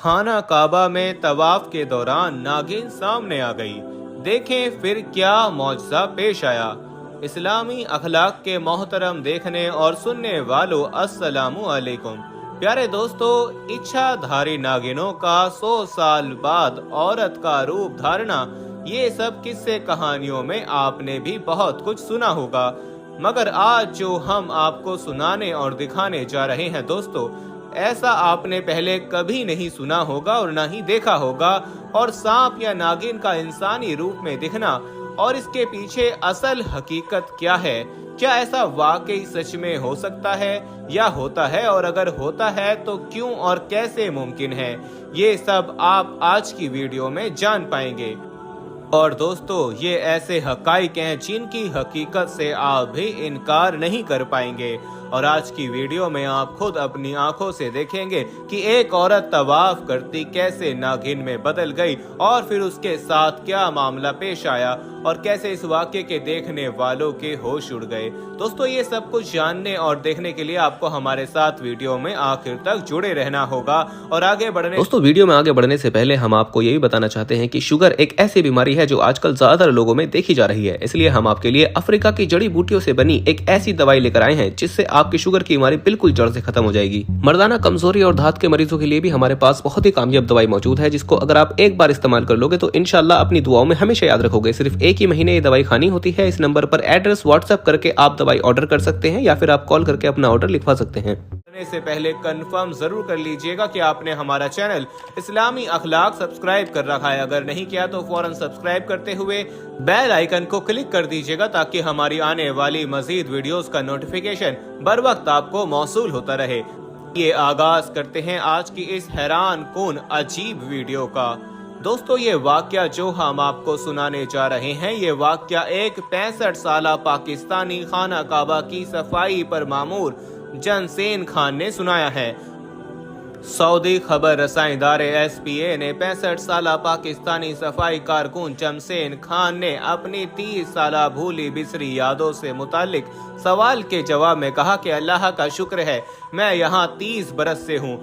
खाना काबा में तवाफ के दौरान नागिन सामने आ गई। देखें फिर क्या मौजज़ा पेश आया। इस्लामी अखलाक के मोहतरम देखने और सुनने वालों, अस्सलामु अलैकुम। प्यारे दोस्तों, इच्छाधारी नागिनों का 100 साल बाद औरत का रूप धारना, ये सब किस्से कहानियों में आपने भी बहुत कुछ सुना होगा, मगर आज जो हम आपको सुनाने और दिखाने जा रहे हैं दोस्तों, ऐसा आपने पहले कभी नहीं सुना होगा और ना ही देखा होगा। और सांप या नागिन का इंसानी रूप में दिखना और इसके पीछे असल हकीकत क्या है, क्या ऐसा वाकई सच में हो सकता है या होता है, और अगर होता है तो क्यों और कैसे मुमकिन है, ये सब आप आज की वीडियो में जान पाएंगे। और दोस्तों, ये ऐसे हकाइक हैं जिनकी हकीकत से आप भी इनकार नहीं कर पाएंगे। और आज की वीडियो में आप खुद अपनी आंखों से देखेंगे कि एक औरत तवाफ करती कैसे नागिन में बदल गई और फिर उसके साथ क्या मामला पेश आया और कैसे इस वाक़े के देखने वालों के होश उड़ गए। दोस्तों, ये सब कुछ जानने और देखने के लिए आपको हमारे साथ वीडियो में आखिर तक जुड़े रहना होगा। और आगे बढ़ने दोस्तों, वीडियो में आगे बढ़ने से पहले हम आपको यही बताना चाहते हैं कि शुगर एक ऐसी बीमारी है जो आजकल ज्यादातर लोगों में देखी जा रही है। इसलिए हम आपके लिए अफ्रीका की जड़ी बूटियों से बनी एक ऐसी दवाई लेकर आए हैं जिससे आपकी शुगर की बीमारी बिल्कुल जड़ से खत्म हो जाएगी। मर्दाना कमजोरी और धात के मरीजों के लिए भी हमारे पास बहुत ही कामयाब दवाई मौजूद है, जिसको अगर आप एक बार इस्तेमाल कर लोगे तो इंशाल्लाह अपनी दुआओं में हमेशा याद रखोगे। सिर्फ एक ही महीने ये दवाई खानी होती है। इस नंबर पर एड्रेस व्हाट्सएप करके आप दवाई ऑर्डर कर सकते हैं या फिर आप कॉल करके अपना ऑर्डर लिखवा सकते हैं। से पहले कंफर्म जरूर कर लीजिएगा कि आपने हमारा चैनल इस्लामी अखलाक सब्सक्राइब कर रखा है। अगर नहीं किया तो फौरन सब्सक्राइब करते हुए बेल आइकन को क्लिक कर दीजिएगा ताकि हमारी आने वाली मजीद वीडियोस का नोटिफिकेशन बर वक्त आपको मौसूल होता रहे। ये आगाज करते हैं आज की इस हैरान कुन अजीब वीडियो का। दोस्तों, ये वाकया जो हम आपको सुनाने जा रहे हैं, ये वाकया एक 65 साला पाकिस्तानी खाना काबा की सफाई पर मामूर जनसेन खान ने सुनाया है। सऊदी खबर रसाई इदारे SPA ने 65 साला पाकिस्तानी सफाई कारकुन जमसेन खान ने अपनी 30 साला भूली बिसरी यादों से मुतालिक सवाल के जवाब में कहा कि अल्लाह का शुक्र है, मैं यहाँ 30 बरस से हूँ।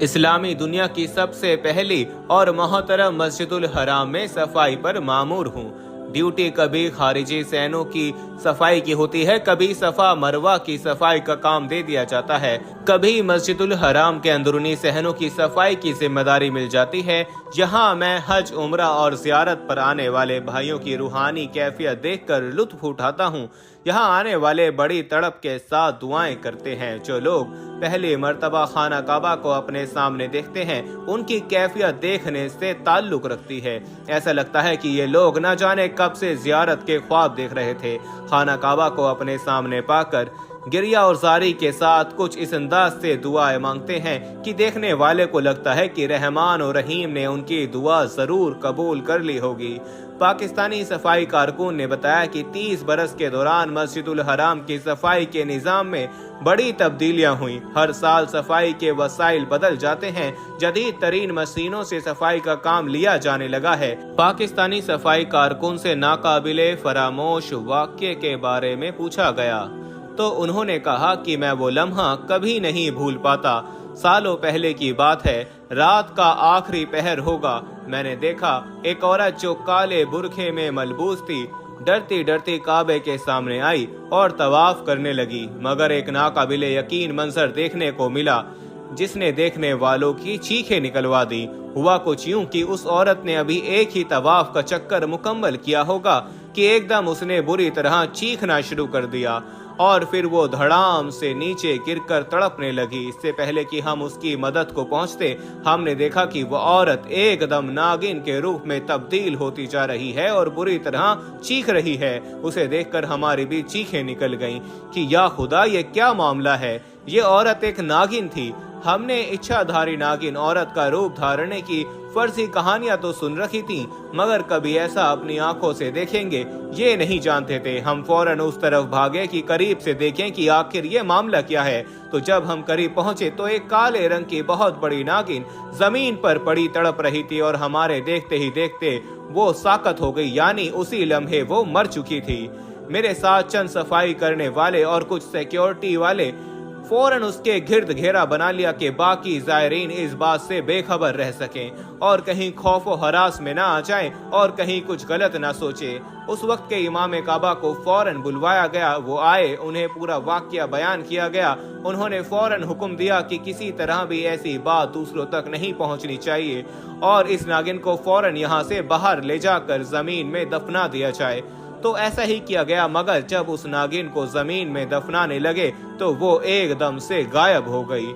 इस्लामी दुनिया की सबसे पहली और मोहतरम मस्जिदुल हराम में सफाई पर मामूर हूँ। ड्यूटी कभी खारिजी सहनों की सफाई की होती है, कभी सफा मरवा की सफाई का काम दे दिया जाता है, कभी मस्जिदुल हराम के अंदरूनी सहनों की सफाई की जिम्मेदारी मिल जाती है। यहाँ मैं हज, उम्रा और जियारत पर आने वाले भाइयों की रूहानी कैफियत देखकर लुत्फ उठाता हूँ। यहाँ आने वाले बड़ी तड़प के साथ दुआएं करते हैं। जो लोग पहली मर्तबा खाना काबा को अपने सामने देखते हैं, उनकी कैफियत देखने से ताल्लुक रखती है। ऐसा लगता है कि ये लोग न जाने कब से जियारत के ख्वाब देख रहे थे। खाना काबा को अपने सामने पाकर गिरिया और जारी के साथ कुछ इस अंदाज से दुआएं मांगते हैं कि देखने वाले को लगता है कि रहमान और रहीम ने उनकी दुआ जरूर कबूल कर ली होगी। पाकिस्तानी सफाई कारकुन ने बताया कि 30 बरस के दौरान मस्जिदुल हराम की सफाई के निज़ाम में बड़ी तब्दीलियां हुई। हर साल सफाई के वसाइल बदल जाते हैं, जदीद तरीन मशीनों से सफाई का काम लिया जाने लगा है। पाकिस्तानी सफाई कारकुन से नाकाबिले फरामोश वाक़ये के बारे में पूछा गया तो उन्होंने कहा कि मैं वो लम्हा कभी नहीं भूल पाता। सालों पहले की बात है, रात का आखिरी पहर होगा। मैंने देखा एक औरत जो काले बुरखे में मलबूस थी, डरती डरती काबे के सामने आई और तवाफ करने लगी, मगर एक नाकाबिले यकीन मंजर देखने को मिला जिसने देखने वालों की चीखें निकलवा दी। हुआ कुछ यूं कि उस औरत ने अभी एक ही तवाफ का चक्कर मुकम्मल किया होगा कि एकदम उसने बुरी तरह चीखना शुरू कर दिया और फिर वो धड़ाम से नीचे गिरकर तड़पने लगी। इससे पहले कि हम उसकी मदद को पहुंचते, हमने देखा कि वो औरत एकदम नागिन के रूप में तब्दील होती जा रही है और बुरी तरह चीख रही है। उसे देखकर हमारी भी चीखें निकल गईं कि या खुदा, ये क्या मामला है। ये औरत एक नागिन थी। हमने इच्छाधारी नागिन औरत का रूप धारने की फर्जी कहानियां तो सुन रखी थी, मगर कभी ऐसा अपनी आंखों से देखेंगे ये नहीं जानते थे। हम फौरन उस तरफ भागे कि करीब से देखें कि आखिर ये मामला क्या है। तो जब हम करीब पहुंचे तो एक काले रंग की बहुत बड़ी नागिन जमीन पर पड़ी तड़प रही थी और हमारे देखते ही देखते वो साकत हो गई, यानी उसी लम्हे वो मर चुकी थी। मेरे साथ चंद सफाई करने वाले और कुछ सिक्योरिटी वाले फौरन उसके गिर्द घेरा बना लिया कि बाकी ज़ायरीन इस बात से बेखबर रह सकें और कहीं खौफ व हरास में ना आ जाएं और कहीं कुछ गलत ना सोचे। उस वक्त के इमाम काबा को फौरन बुलवाया गया। वो आए, उन्हें पूरा वाकया बयान किया गया। उन्होंने फौरन हुक्म दिया कि किसी तरह भी ऐसी बात दूसरों तक नहीं पहुंचनी चाहिए और इस नागिन को फौरन यहाँ से बाहर ले जाकर जमीन में दफना दिया जाए। तो ऐसा ही किया गया, मगर जब उस नागिन को जमीन में दफनाने लगे तो वो एकदम से गायब हो गई।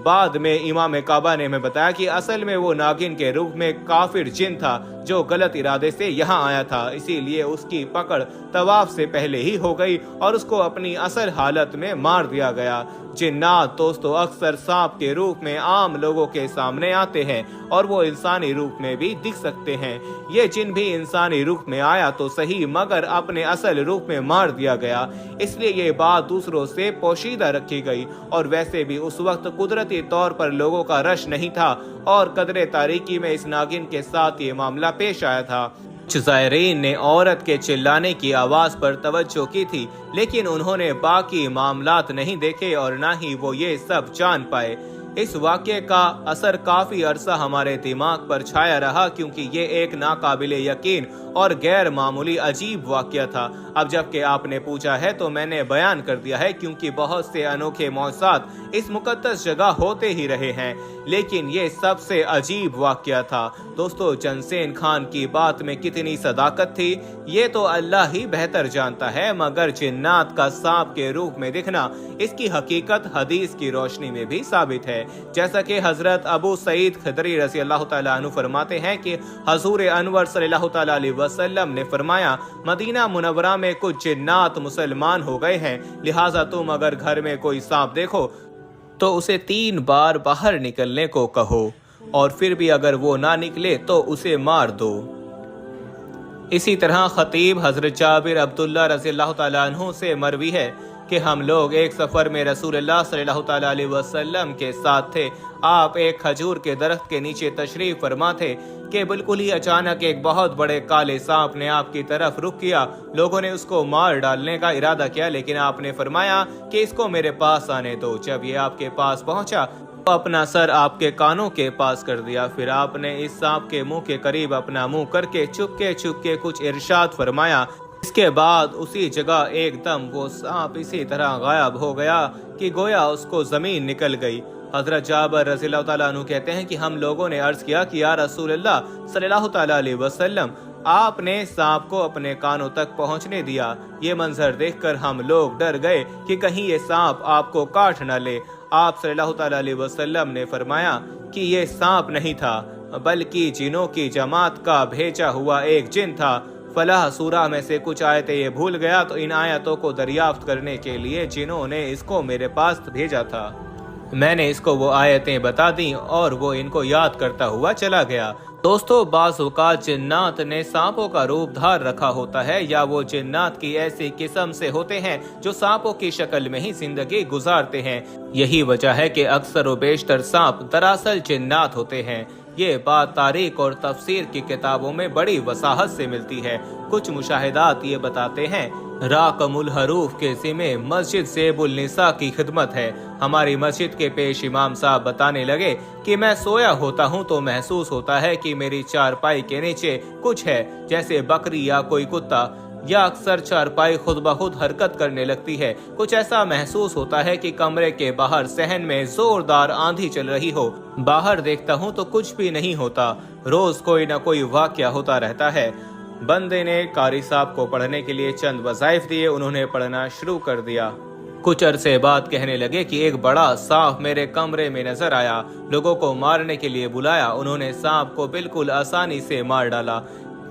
बाद में इमाम काबा ने हमें बताया कि असल में वो नागिन के रूप में काफिर जिन था जो गलत इरादे से यहाँ आया था, इसीलिए उसकी पकड़ तवाफ से पहले ही हो गई और उसको अपनी असल हालत में मार दिया गया। जिन्नात दोस्तों अक्सर सांप के रूप में आम लोगों के सामने आते हैं और वो इंसानी रूप में भी दिख सकते हैं। ये जिन भी इंसानी रूप में आया तो सही, मगर अपने असल रूप में मार दिया गया, इसलिए ये बात दूसरों से पोशीदा रखी गई। और वैसे भी उस वक्त कुदरती तौर पर लोगों का रश नहीं था और कदरे तारीकी में इस नागिन के साथ ये मामला पेश आया था। कुछ ज़ायरीन ने औरत के चिल्लाने की आवाज पर तवज्जो की थी, लेकिन उन्होंने बाकी मामलात नहीं देखे और ना ही वो ये सब जान पाए। इस वाक़ये का असर काफी अरसा हमारे दिमाग पर छाया रहा, क्योंकि ये एक नाकाबिले यकीन और गैर मामूली अजीब वाक़या था। अब जबकि आपने पूछा है तो मैंने बयान कर दिया है, क्योंकि बहुत से अनोखे मौज़ात इस मुकद्दस जगह होते ही रहे हैं, लेकिन ये सबसे अजीब वाक़या था। दोस्तों, चंसेन खान की बात में कितनी सदाकत थी ये तो अल्लाह ही बेहतर जानता है, मगर जिन्नात का सांप के रूप में दिखना, इसकी हकीकत हदीस की रोशनी में भी साबित है। जैसा कि हजरत अबू सईद खदरी रज़ी अल्लाह तआला अन्हु फरमाते हैं कि हजूर अनवर सल्लल्लाहु तआला अलैहि वसल्लम ने फरमाया, मदीना मुनव्वरा में कुछ जिन्नात मुसलमान हो गए हैं, लिहाजा तुम अगर घर में कोई सांप देखो तो उसे 3 बार बाहर निकलने को कहो, और फिर भी अगर वो ना निकले तो उसे मार दो। इसी तरह खतीब हजरत जाबिर अब्दुल्ला रज़ियल्लाहु तआला अन्हु से मरवी है कि हम लोग एक सफर में रसूलुल्लाह सल्लल्लाहु तआला अलैहि वसल्लम के साथ थे। आप एक खजूर के दरख्त के नीचे तशरीफ फरमा थे कि बिल्कुल ही अचानक एक बहुत बड़े काले सांप ने आपकी तरफ रुख किया। लोगों ने उसको मार डालने का इरादा किया, लेकिन आपने फरमाया कि इसको मेरे पास आने दो। जब ये आपके पास पहुंचा तो अपना सर आपके कानों के पास कर दिया। फिर आपने इस सांप के मुंह के करीब अपना मुंह करके चुपके कुछ इरशाद फरमाया। इसके बाद उसी जगह एकदम वो सांप इसी तरह गायब हो गया कि गोया उसको जमीन निकल गई। हजरत जाबिर रज़ियल्लाहु तआला अन्हु कहते हैं कि हम लोगों ने अर्ज किया कि या रसूलल्लाह सल्लल्लाहु तआला अलैहि वसल्लम, आपने सांप को अपने कानों तक पहुंचने दिया। ये मंजर देखकर हम लोग डर गए कि कहीं ये सांप आपको काट न ले। आप सल्लल्लाहु तआला अलैहि वसल्लम ने फरमाया कि ये सांप नहीं था, बल्कि जिनों की जमात का भेजा हुआ एक जिन था। फलाह सूरा में से कुछ आयतें ये भूल गया, तो इन आयतों को दरियाफ्त करने के लिए जिन्होंने इसको मेरे पास भेजा था, मैंने इसको वो आयतें बता दी और वो इनको याद करता हुआ चला गया। दोस्तों, बाज़ औक़ात जिन्नात ने सांपों का रूप धार रखा होता है, या वो जिन्नात की ऐसी किस्म से होते हैं जो सांपों की शक्ल में ही जिंदगी गुजारते हैं। यही वजह है कि अक्सर व बेशतर सांप दरअसल जिन्नात होते हैं। ये बात तारीख और तफसीर की किताबों में बड़ी वसाहत से मिलती है। कुछ मुशाहिदात ये बताते हैं, राकमुल हरूफ के ज़िम्मे मस्जिद ज़ेबुल निसा की खिदमत है। हमारी मस्जिद के पेश इमाम साहब बताने लगे कि मैं सोया होता हूँ तो महसूस होता है कि मेरी चारपाई के नीचे कुछ है, जैसे बकरी या कोई कुत्ता, या अक्सर चारपाई खुद ब खुद हरकत करने लगती है। कुछ ऐसा महसूस होता है कि कमरे के बाहर सहन में जोरदार आंधी चल रही हो। बाहर देखता हूँ तो कुछ भी नहीं होता। रोज कोई न कोई वाकया होता रहता है। बंदे ने कारी साहब को पढ़ने के लिए चंद वज़ाइफ दिए, उन्होंने पढ़ना शुरू कर दिया। कुछ अरसे बाद कहने लगे कि एक बड़ा सांप मेरे कमरे में नजर आया। लोगों को मारने के लिए बुलाया, उन्होंने सांप को बिल्कुल आसानी से मार डाला।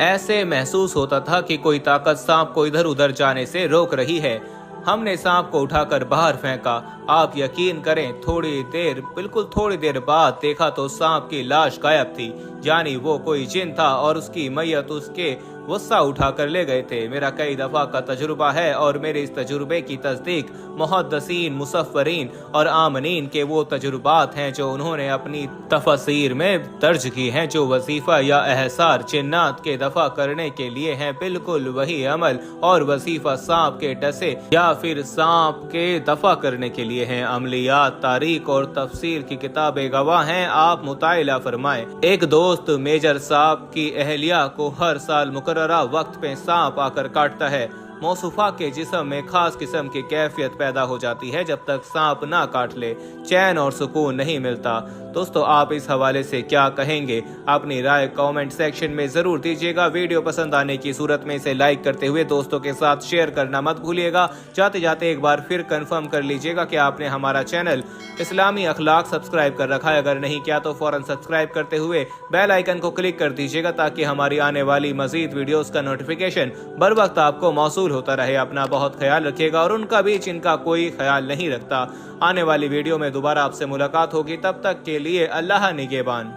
ऐसे महसूस होता था कि कोई ताकत सांप को इधर उधर जाने से रोक रही है। हमने सांप को उठाकर बाहर फेंका। आप यकीन करें, बिल्कुल थोड़ी देर बाद देखा तो सांप की लाश गायब थी, यानी वो कोई जिन था और उसकी मैयत उसके गुस्सा उठा कर ले गए थे। मेरा कई दफा का तजुर्बा है और मेरे इस तजुर्बे की तस्दीक मुहद्दिसीन, मुसफ़्फ़रीन और आमनीन के वो तजुर्बात हैं जो उन्होंने अपनी तफसीर में दर्ज की हैं। जो वजीफा या एहसार जिन्नात के दफा करने के लिए हैं, बिल्कुल वही अमल और वजीफा सांप के डसे या फिर सांप के दफा करने के लिए लिए हैं। अमलियात, तारीख और तफसीर की किताबें गवाह हैं, आप मुतायला फरमाएं। एक दोस्त मेजर साहब की अहलिया को हर साल मुकर्ररा वक्त पे सांप आकर काटता है। मौसूफा के जिस्म में खास किस्म की कैफियत पैदा हो जाती है। जब तक सांप ना काट ले चैन और सुकून नहीं मिलता। दोस्तों, आप इस हवाले से क्या कहेंगे? अपनी राय कमेंट सेक्शन में जरूर दीजिएगा। वीडियो पसंद आने की सूरत में इसे लाइक करते हुए दोस्तों के साथ शेयर करना मत भूलिएगा। जाते जाते एक बार फिर कंफर्म कर लीजिएगा कि आपने हमारा चैनल इस्लामी अखलाक सब्सक्राइब कर रखा है। अगर नहीं किया तो फौरन सब्सक्राइब करते हुए बेल आइकन को क्लिक कर दीजिएगा ताकि हमारी आने वाली मजीद वीडियोस का नोटिफिकेशन बर वक्त आपको मौसूल होता रहे। अपना बहुत ख्याल रखिएगा और उनका भी जिनका कोई ख्याल नहीं रखता। आने वाली वीडियो में दोबारा आपसे मुलाकात होगी। तब तक के लिए अल्लाह निगहबान।